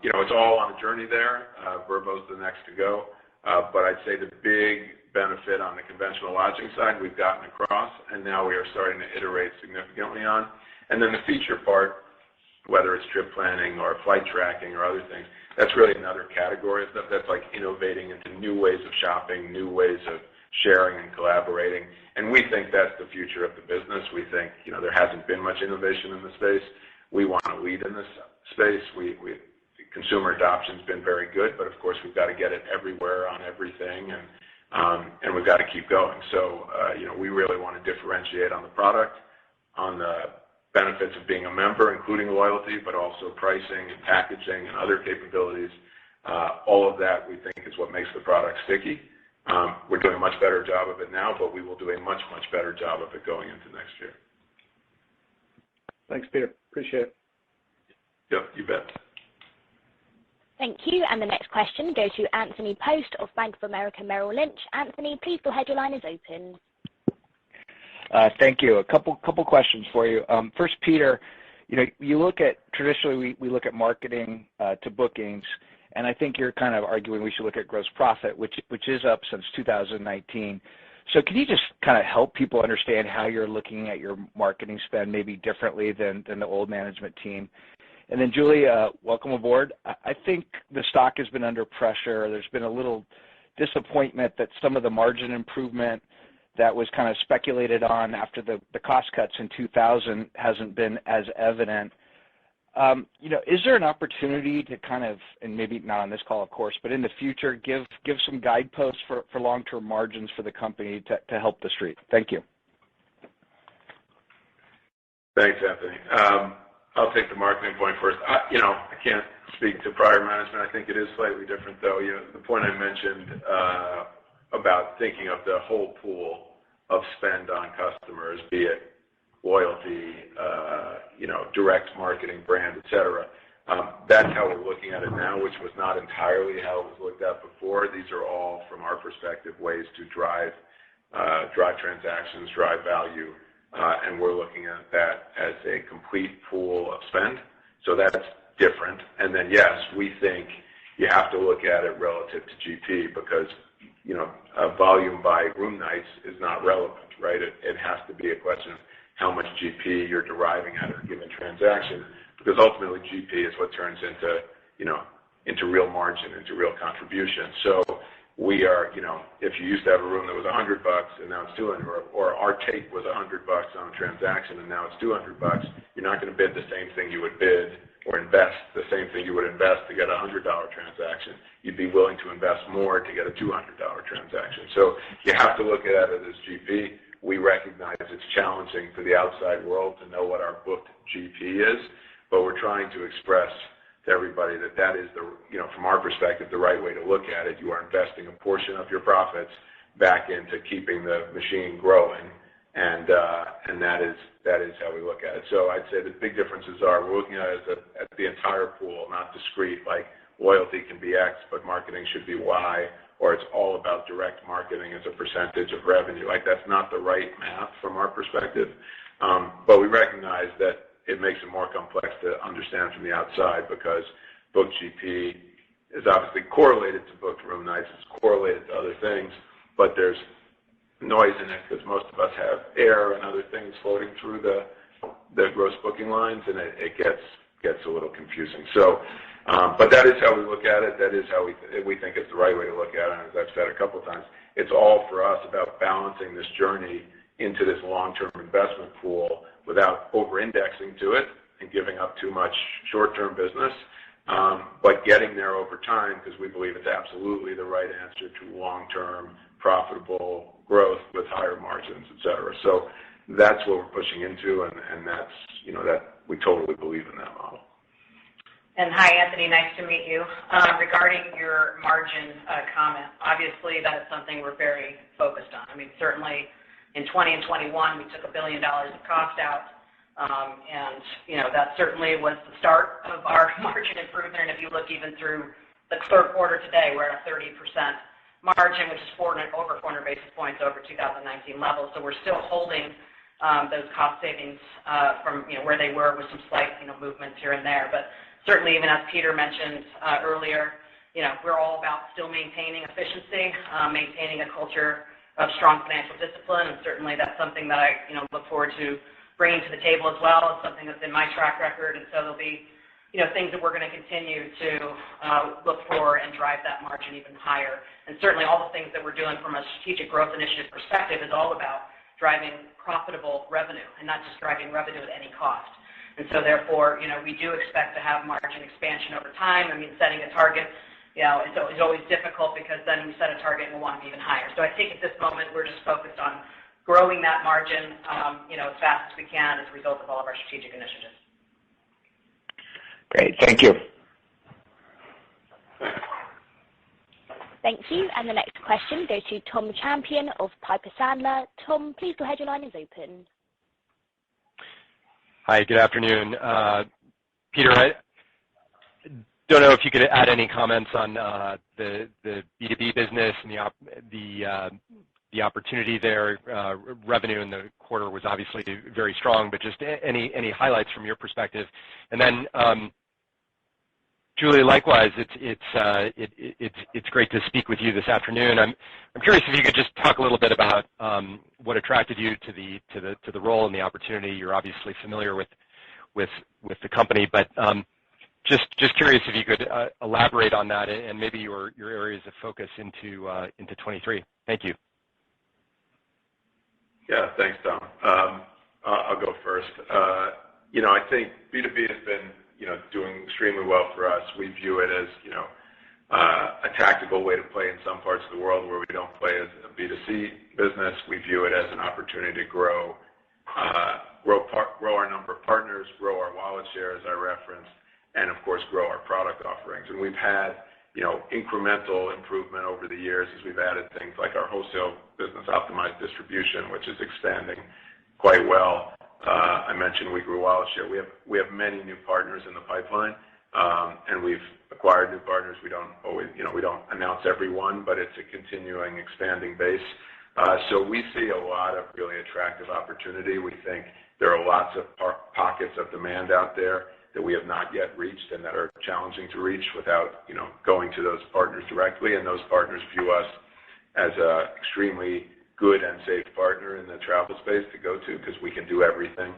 it's all on a journey there. Vrbo's the next to go, but I'd say the big benefit on the conventional lodging side we've gotten across, and now we are starting to iterate significantly on. And then the feature part, whether it's trip planning or flight tracking or other things, that's really another category of stuff. That's like innovating into new ways of shopping, new ways of sharing and collaborating. And we think that's the future of the business. We think, there hasn't been much innovation in the space. We want to lead in this space. Consumer adoption's been very good, but of course we've got to get it everywhere on everything, and we've got to keep going. So, we really want to differentiate on the product, on the benefits of being a member, including loyalty, but also pricing and packaging and other capabilities. All of that we think is what makes the product sticky. We're doing a much better job of it now, but we will do a much, much better job of it going into next year. Thanks, Peter. Appreciate it. Yep, you bet. Thank you. And the next question goes to Anthony Post of Bank of America Merrill Lynch. Anthony, please go ahead. Your line is open. Thank you. A couple questions for you. First, Peter, you look at traditionally we look at marketing to bookings, and I think you're kind of arguing we should look at gross profit, which is up since 2019. So can you just kind of help people understand how you're looking at your marketing spend maybe differently than the old management team? And then Julie, welcome aboard. I think the stock has been under pressure. There's been a little disappointment that some of the margin improvement that was kind of speculated on after the cost cuts in 2000 hasn't been as evident. Is there an opportunity to kind of, and maybe not on this call, of course, but in the future, give some guideposts for long-term margins for the company to help the street? Thank you. Thanks, Anthony. I'll take the marketing point first. I can't speak to prior management. I think it is slightly different, though. The point I mentioned about thinking of the whole pool of spend on customers, be it loyalty, direct marketing, brand, et cetera. That's how we're looking at it now, which was not entirely how it was looked at before. These are all, from our perspective, ways to drive transactions, drive value, and we're looking at that as a complete pool of spend. So that's different. And then, yes, we think you have to look at it relative to GP because, volume by room nights is not relevant, right? It has to be a question of how much GP you're deriving out of a given transaction, because ultimately GP is what turns into real margin, into real contribution. So we are, if you used to have a room that was $100 and now it's $200, or our take was $100 on a transaction and now it's $200, you're not going to bid the same thing you would bid or invest the same thing you would invest to get a $100 transaction. You'd be willing to invest more to get a $200 transaction. So you have to look at it as GP. We recognize it's challenging for the outside world to know what our booked GP is, but we're trying to express to everybody that is from our perspective, the right way to look at it. You are investing a portion of your profits back into keeping the machine growing, and that is how we look at it. So I'd say the big differences are we're looking at it at the entire pool, not discrete, like loyalty can be X, but marketing should be Y, or it's all about direct marketing as a percentage of revenue. Like that's not the right math from our perspective, but we recognize that it makes it more complex to understand from the outside because booked GP is obviously correlated to booked room nights. It's correlated to other things, but there's noise in it because most of us have air and other things floating through the gross booking lines, and it gets a little confusing. So, but that is how we look at it. That is how we think it's the right way to look at it. And as I've said a couple of times, it's all for us about balancing this journey into this long-term investment pool without over-indexing to it and giving up too much short-term business, but getting there over time because we believe it's absolutely the right answer to long-term profitable growth with higher margins, et cetera. So that's what we're pushing into, and that's, that we totally believe in that model. And hi, Anthony. Nice to meet you. Regarding your margin comment, obviously that is something we're very focused on. I mean, certainly in 20 and 21, we took $1 billion of cost out, and that certainly was the start of our margin improvement. And if you look even through the third quarter today, we're at a 30% margin, which is over 400 basis points over 2019 levels. So we're still holding those cost savings from where they were with some slight movements here and there, but certainly, even as Peter mentioned earlier, we're all about still maintaining efficiency, maintaining a culture of strong financial discipline, and certainly that's something that I look forward to bringing to the table as well. It's something that's in my track record, and so there'll be things that we're going to continue to look for and drive that margin even higher. And certainly, all the things that we're doing from a strategic growth initiative perspective is all about driving profitable revenue and not just driving revenue at any cost. And so therefore, we do expect to have margin expansion over time. I mean, setting a target, it's always difficult because then we set a target and we want to be even higher. So I think at this moment, we're just focused on growing that margin, as fast as we can as a result of all of our strategic initiatives. Great. Thank you. Thank you. And the next question goes to Tom Champion of Piper Sandler. Tom, please go ahead. Your line is open. Hi, good afternoon. Peter, I don't know if you could add any comments on the B2B business and the opportunity there. Revenue in the quarter was obviously very strong, but just any highlights from your perspective. And then, Julie, likewise, it's great to speak with you this afternoon. I'm curious if you could just talk a little bit about what attracted you to the role and the opportunity. You're obviously familiar with the company, but just curious if you could elaborate on that and maybe your areas of focus into 23. Thank you. Yeah, thanks, Tom. I'll go first. I think B2B has been doing extremely well for us. We view it as a tactical way to play in some parts of the world where we don't play as a B2C business. We view it as an opportunity to grow our number of partners, grow our wallet share, as I referenced, and of course grow our product offerings. And we've had incremental improvement over the years as we've added things like our wholesale business, optimized distribution, which is expanding quite well. I mentioned we grew wallet share. We have many new partners in the pipeline, and we've acquired new partners. We don't always, we don't announce every one, but it's a continuing expanding base. So we see a lot of really attractive opportunity. We think there are lots of pockets of demand out there that we have not yet reached and that are challenging to reach without, going to those partners directly. And those partners view us as an extremely good and safe partner in the travel space to go to because we can do everything.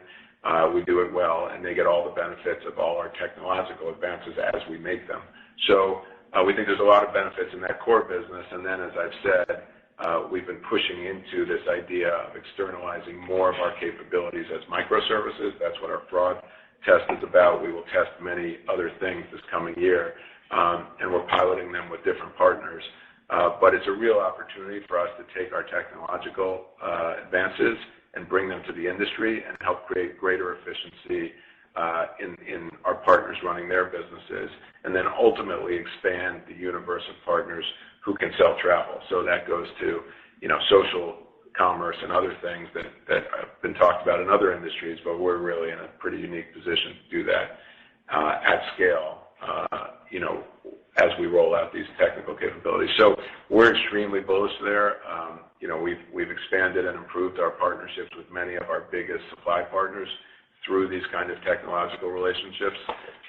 We do it well, and they get all the benefits of all our technological advances as we make them. So we think there's a lot of benefits in that core business. And then, as I've said, we've been pushing into this idea of externalizing more of our capabilities as microservices. That's what our fraud test is about. We will test many other things this coming year, and we're piloting them with different partners. But it's a real opportunity for us to take our technological advances and bring them to the industry and help create greater efficiency in our partners running their businesses, and then ultimately expand the universe of partners who can sell travel. So that goes to, social commerce and other things that have been talked about in other industries, but we're really in a pretty unique position to do that at scale, as we roll out these technical capabilities. So we're extremely bullish there. We've expanded and improved our partnerships with many of our biggest supply partners through these kind of technological relationships,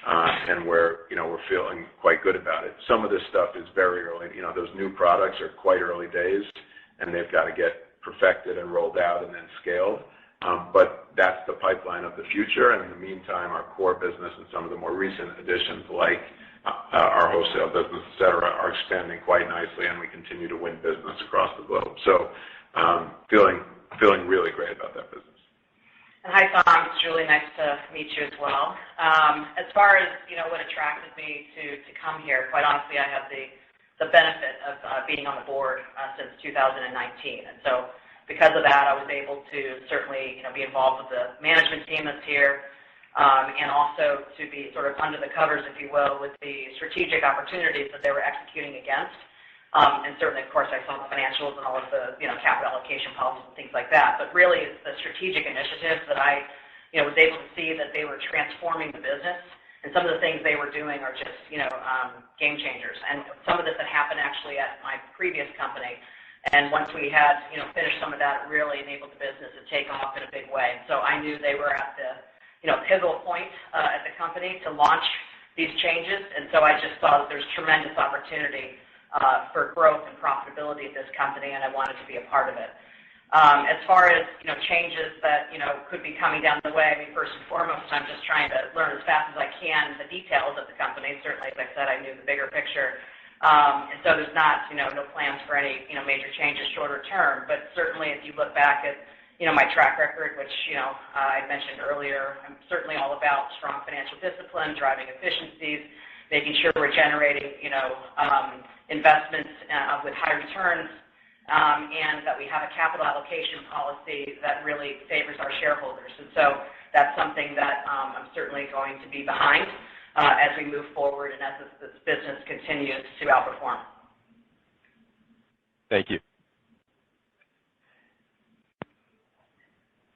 and we're feeling quite good about it. Some of this stuff is very early. Those new products are quite early days, and they've got to get perfected and rolled out and then scaled. But that's the pipeline of the future. And in the meantime, our core business and some of the more recent additions, like our wholesale business, et cetera, are expanding quite nicely, and we continue to win business across the globe. So feeling really great about that business. And hi, Tom. It's Julie. Nice to meet you as well. As far as what attracted me to come here, quite honestly, I have the benefit of being on the board since 2019, and so because of that, I was able to certainly be involved with the management team that's here, and also to be sort of under the covers, if you will, with the strategic opportunities that they were executing against. And certainly, of course, I saw the financials and all of the capital allocation policies and things like that. But really, it's the strategic initiatives that I was able to see that they were transforming the business. And some of the things they were doing are just, game changers. And some of this had happened actually at my previous company. And once we had, finished some of that, it really enabled the business to take off in a big way. So I knew they were at the, pivotal point at the company to launch these changes. And so I just saw that there's tremendous opportunity for growth and profitability at this company, and I wanted to be a part of it. As far as changes that could be coming down the way, I mean, first and foremost, I'm just trying to learn as fast as I can the details of the company. Certainly, as I said, I knew the bigger picture, and so there's not no plans for any major changes shorter term. But certainly, if you look back at my track record, which I mentioned earlier, I'm certainly all about strong financial discipline, driving efficiencies, making sure we're generating investments with high returns. And that we have a capital allocation policy that really favors our shareholders. And so that's something that I'm certainly going to be behind as we move forward and as this business continues to outperform. Thank you.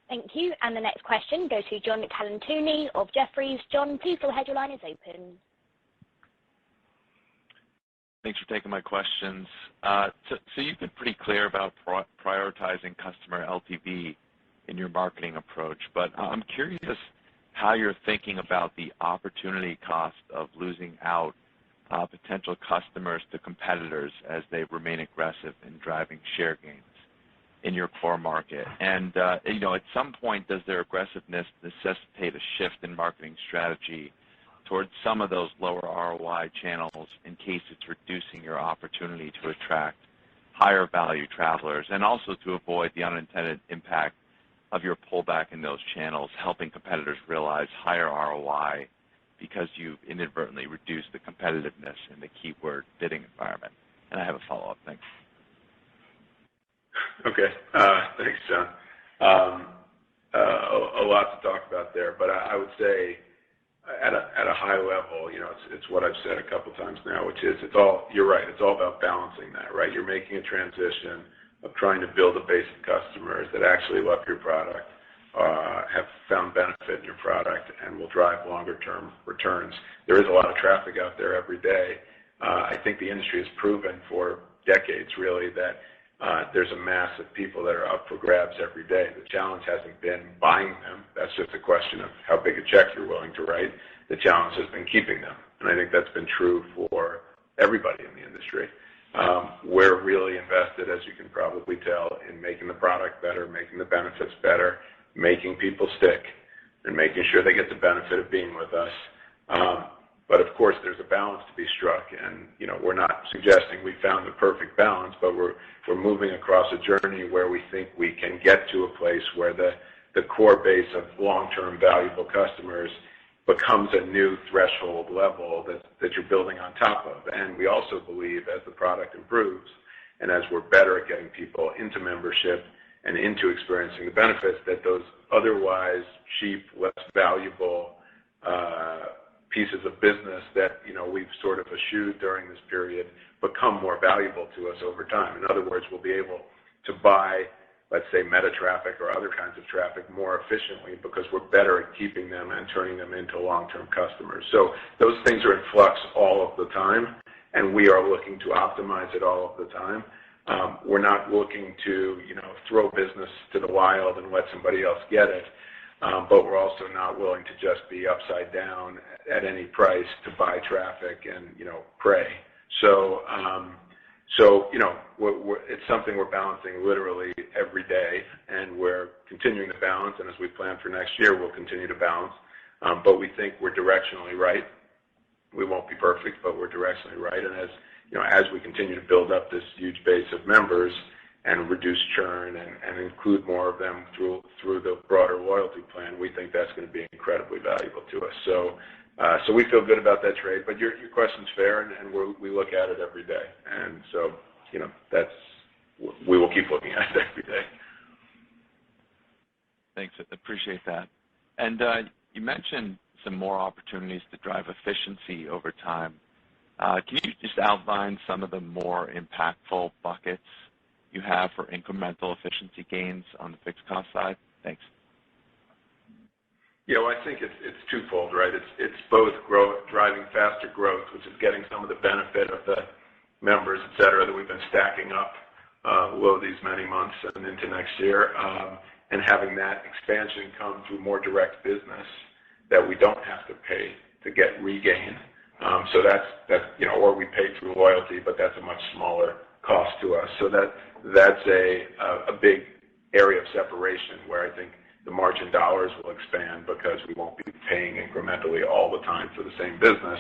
Thank you. And the next question goes to John Colantuoni of Jefferies. John, please go ahead. Your line is open. Thanks for taking my questions. So you've been pretty clear about prioritizing customer LTV in your marketing approach, but I'm curious how you're thinking about the opportunity cost of losing out potential customers to competitors as they remain aggressive in driving share gains in your core market. And at some point, does their aggressiveness necessitate a shift in marketing strategy towards some of those lower ROI channels in case it's reducing your opportunity to attract higher value travelers, and also to avoid the unintended impact of your pullback in those channels, helping competitors realize higher ROI because you've inadvertently reduced the competitiveness in the keyword bidding environment? And I have a follow-up. Thanks. Okay. Thanks, John. A lot to talk about there, but I would say at a high level, it's what I've said a couple times now, which is you're right, it's all about balancing that, right? You're making a transition of trying to build a base of customers that actually love your product, have found benefit in your product, and will drive longer term returns. There is a lot of traffic out there every day. I think the industry has proven for decades really that there's a mass of people that are up for grabs every day. The challenge hasn't been buying them. That's just a question of how big a check you're willing to write. The challenge has been keeping them. And I think that's been true for everybody in the industry. We're really invested, as you can probably tell, in making the product better, making the benefits better, making people stick, and making sure they get the benefit of being with us. But of course, there's a balance to be struck, and we're not suggesting we found the perfect balance, but we're moving across a journey where we think we can get to a place where the core base of long-term valuable customers becomes a new threshold level that you're building on top of. And we also believe as the product improves and as we're better at getting people into membership and into experiencing the benefits, that those otherwise cheap, less valuable pieces of business that we've sort of eschewed during this period become more valuable to us over time. In other words, we'll be able to buy, let's say, meta traffic or other kinds of traffic more efficiently because we're better at keeping them and turning them into long-term customers. So those things are in flux all of the time, and we are looking to optimize it all of the time. We're not looking to throw business to the wild and let somebody else get it. But we're also not willing to just be upside down at any price to buy traffic and pray. So it's something we're balancing literally every day, and we're continuing to balance. And as we plan for next year, we'll continue to balance. But we think we're directionally right. We won't be perfect, but we're directionally right. And as we continue to build up this huge base of members and reduce churn and include more of them through the broader loyalty plan, we think that's going to be incredibly valuable to us. So we feel good about that trade. But your question's fair, and we look at it every day. And so, we will keep looking at it every day. Thanks. Appreciate that. And you mentioned some more opportunities to drive efficiency over time. Can you just outline some of the more impactful buckets you have for incremental efficiency gains on the fixed cost side? Thanks. Yeah, well, I think it's twofold, right? It's both driving faster growth, which is getting some of the benefit of the members, et cetera, that we've been stacking up over these many months and into next year, and having that expansion come through more direct business that we don't have to pay to get regain. So that's or we pay through loyalty, but that's a much smaller cost to us. So that's a big area of separation where I think the margin dollars will expand because we won't be paying incrementally all the time for the same business.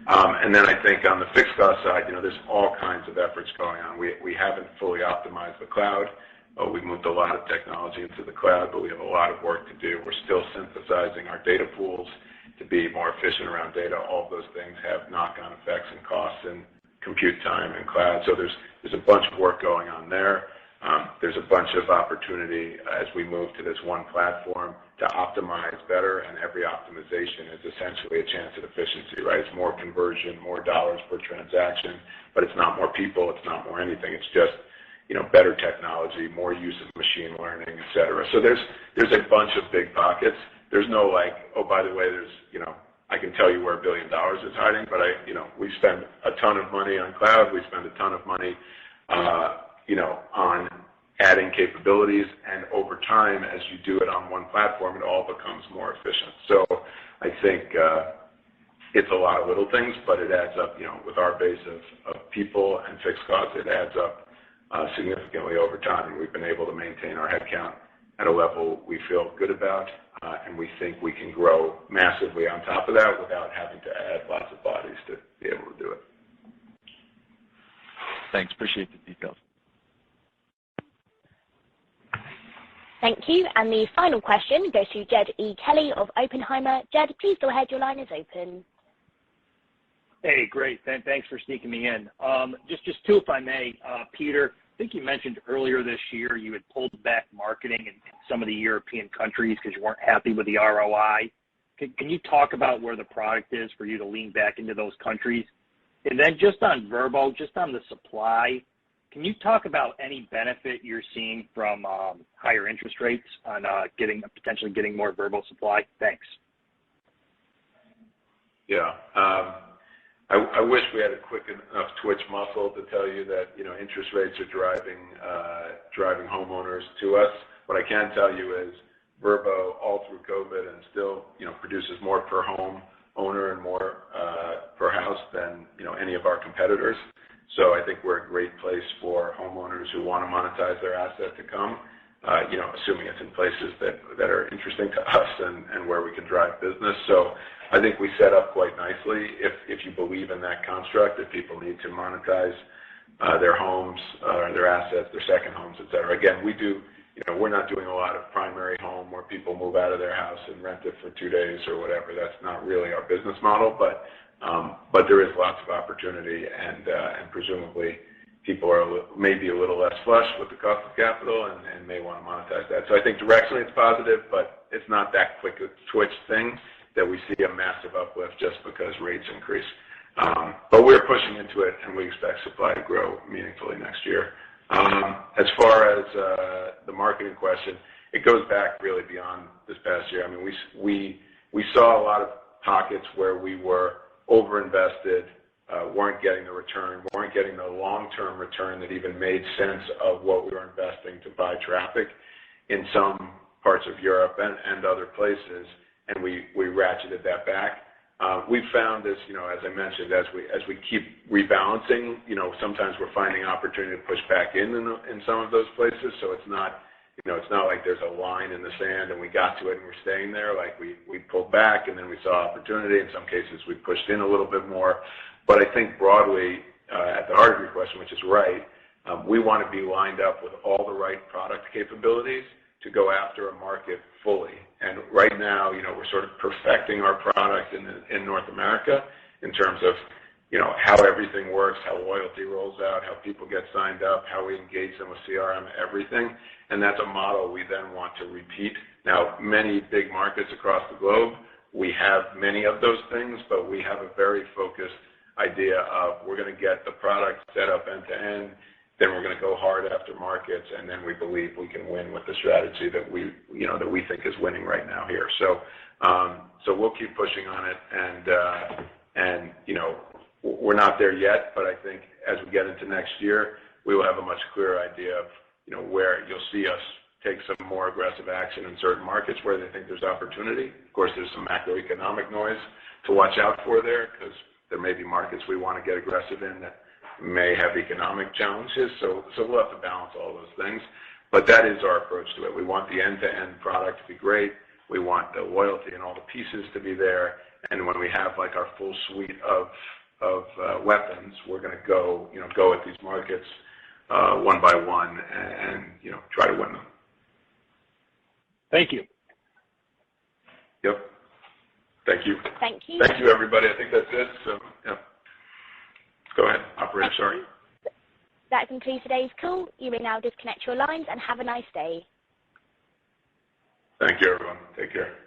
And then I think on the fixed cost side, there's all kinds of efforts going on. We haven't fully optimized the cloud. We've moved a lot of technology into the cloud, but we have a lot of work to do. We're still synthesizing our data pools to be more efficient around data. All of those things have knock-on effects and costs and compute time and cloud. So there's a bunch of work going on there. There's a bunch of opportunity as we move to this one platform to optimize better, and every optimization is essentially a chance at efficiency, right? It's more conversion, more dollars per transaction, but it's not more people, it's not more anything. It's just better technology, more use of machine learning, et cetera. So there's a bunch of big pockets. There's no oh, by the way, I can tell you where $1 billion is hiding, but we spend a ton of money on cloud. We spend a ton of money, on adding capabilities, and over time, as you do it on one platform, it all becomes more efficient. So I think it's a lot of little things, but it adds up, with our base of people and fixed costs, it adds up significantly over time, and we've been able to maintain our headcount at a level we feel good about, and we think we can grow massively on top of that without having to add lots of bodies to be able to do it. Thanks. Appreciate the details. Thank you. And the final question goes to Jed E. Kelly of Oppenheimer. Jed, please go ahead. Your line is open. Hey, great. Thanks for sneaking me in. Just two, if I may. Peter, I think you mentioned earlier this year you had pulled back marketing in some of the European countries because you weren't happy with the ROI. Can you talk about where the product is for you to lean back into those countries? And then just on Vrbo, just on the supply, can you talk about any benefit you're seeing from higher interest rates on potentially getting more Vrbo supply? Thanks. Yeah. I wish we had a quick enough twitch muscle to tell you that interest rates are driving homeowners to us. What I can tell you is Vrbo, all through COVID, and still produces more per home owner and more per house than any of our competitors. So I think we're a great place for homeowners who want to monetize their asset to come, assuming it's in places that are interesting to us and where we can drive business. So I think we set up quite nicely if you believe in that construct, that people need to monetize their homes, their assets, their second homes, et cetera. Again, we're not doing a lot of primary home where people move out of their house and rent it for 2 days or whatever. That's not really our business model, but there is lots of opportunity, and presumably people are maybe a little less flush with the cost of capital and may want to monetize that. So I think directionally it's positive, but it's not that quick a twitch thing that we see a massive uplift just because rates increase. But we're pushing into it, and we expect supply to grow meaningfully next year. As far as the marketing question, it goes back really beyond this past year. I mean, we saw a lot of pockets where we were overinvested, weren't getting the return, weren't getting the long-term return that even made sense of what we were investing to buy traffic in some parts of Europe and other places, and we ratcheted that back. We've found this, as I mentioned, as we keep rebalancing, sometimes we're finding opportunity to push back in some of those places. So it's not like there's a line in the sand and we got to it and we're staying there. Like we pulled back and then we saw opportunity. In some cases we pushed in a little bit more. But I think broadly, at the heart of your question, which is right, We want to be lined up with all the right product capabilities to go after a market fully. And right now, we're sort of perfecting our product in North America in terms of, how everything works, how loyalty rolls out, how people get signed up, how we engage them with CRM, everything. And that's a model we then want to repeat. Now, many big markets across the globe, we have many of those things, but we have a very focused idea of we're going to get the product set up end to end, then we're going to go hard after markets, and then we believe we can win with the strategy that we think is winning right now here. So we'll keep pushing on it, and we're not there yet, but I think as we get into next year, we will have a much clearer idea of where you'll see us take some more aggressive action in certain markets where they think there's opportunity. Of course, there's some macroeconomic noise to watch out for there because there may be markets we want to get aggressive in that may have economic challenges. So we'll have to balance all those things. But that is our approach to it. We want the end-to-end product to be great. We want the loyalty and all the pieces to be there. And when we have like our full suite of weapons, we're going to go at these markets one by one and try to win them. Thank you. Yep. Thank you. Thank you. Thank you, everybody. I think that's it. So, yeah. Go ahead, operator. Sorry. That concludes today's call. You may now disconnect your lines and have a nice day. Thank you, everyone. Take care.